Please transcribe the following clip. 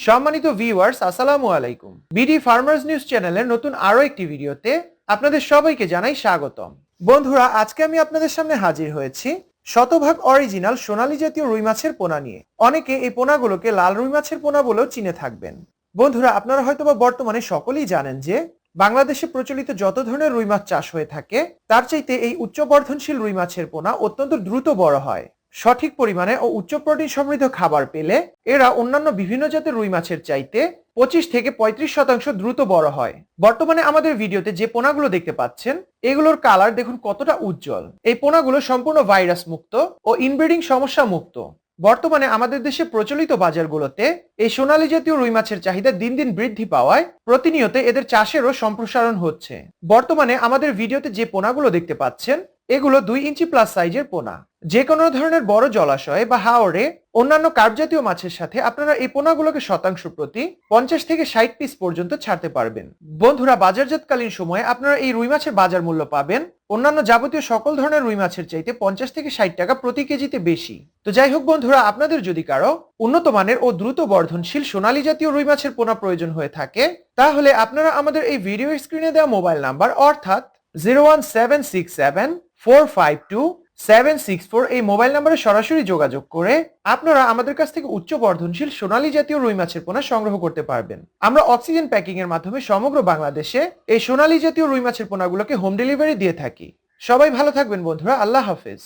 সম্মানিত ভিউয়ার্স, আসসালামু আলাইকুম। বিডি ফার্মার্স নিউজ চ্যানেলের নতুন আরো একটি ভিডিওতে আপনাদের সবাইকে জানাই স্বাগতম। বন্ধুরা, আজকে আমি আপনাদের সামনে হাজির হয়েছি শতভাগ অরিজিনাল সোনালী জাতীয় রুই মাছের পোনা নিয়ে। অনেকে এই পোনাগুলোকে লাল রুই মাছের পোনা বলেও চিনে থাকবেন। বন্ধুরা, আপনারা হয়তোবা বর্তমানে সকলেই জানেন যে বাংলাদেশে প্রচলিত যত ধরনের রুই মাছ চাষ হয়ে থাকে তার চাইতে এই উচ্চ বর্ধনশীল রুই মাছের পোনা অত্যন্ত দ্রুত বড় হয়। সঠিক পরিমাণে ও উচ্চ প্রোটিন সমৃদ্ধ খাবার পেলে এরা অন্যান্য বিভিন্ন জাতের রুই মাছের চাইতে 25 থেকে 35% দ্রুত বড় হয়। বর্তমানে আমাদের ভিডিওতে যে পোনাগুলো দেখতে পাচ্ছেন এগুলোর কালার দেখুন কতটা উজ্জ্বল। এই পোনাগুলো সম্পূর্ণ ভাইরাস মুক্ত ও ইনব্রিডিং সমস্যা মুক্ত। বর্তমানে আমাদের দেশে প্রচলিত বাজারগুলোতে এই সোনালী জাতীয় রুই মাছের চাহিদা দিন দিন বৃদ্ধি পাওয়ায় প্রতিনিয়ত এদের চাষেরও সম্প্রসারণ হচ্ছে। বর্তমানে আমাদের ভিডিওতে যে পোনাগুলো দেখতে পাচ্ছেন এগুলো 2 ইঞ্চি প্লাস সাইজের পোনা। যে কোনো ধরনের বড় জলাশয়ে বা হাওরে অন্যান্য কার্প জাতীয় মাছের সাথে আপনারা এই পোনাগুলোকে শতাংশ প্রতি 50 থেকে 60 পিস পর্যন্ত ছাড়তে পারবেন। বন্ধুরা, বাজারজাতকালীন সময়ে আপনারা এই রুই মাছের বাজার মূল্য পাবেন অন্যান্য যাবতীয় সকল ধরনের রুই মাছের চাইতে 50 থেকে 60 টাকা প্রতি কেজিতে বেশি। তো যাই হোক বন্ধুরা, আপনাদের যদি কারো উন্নত মানের ও দ্রুত বর্ধনশীল সোনালী জাতীয় রুই মাছের পোনা প্রয়োজন হয়ে থাকে তাহলে আপনারা আমাদের এই ভিডিও স্ক্রিনে দেওয়া মোবাইল নাম্বার অর্থাৎ 01767452764 এই মোবাইল নম্বরে সরাসরি যোগাযোগ করে আপনারা আমাদের কাছ থেকে উচ্চ বর্ধনশীল সোনালী জাতীয় রুই মাছের পোনা সংগ্রহ করতে পারবেন। আমরা অক্সিজেন প্যাকিং এর মাধ্যমে সমগ্র বাংলাদেশে এই সোনালী জাতীয় রুই মাছের পোনাগুলোকে হোম ডেলিভারি দিয়ে থাকি। সবাই ভালো থাকবেন বন্ধুরা, আল্লাহ হাফেজ।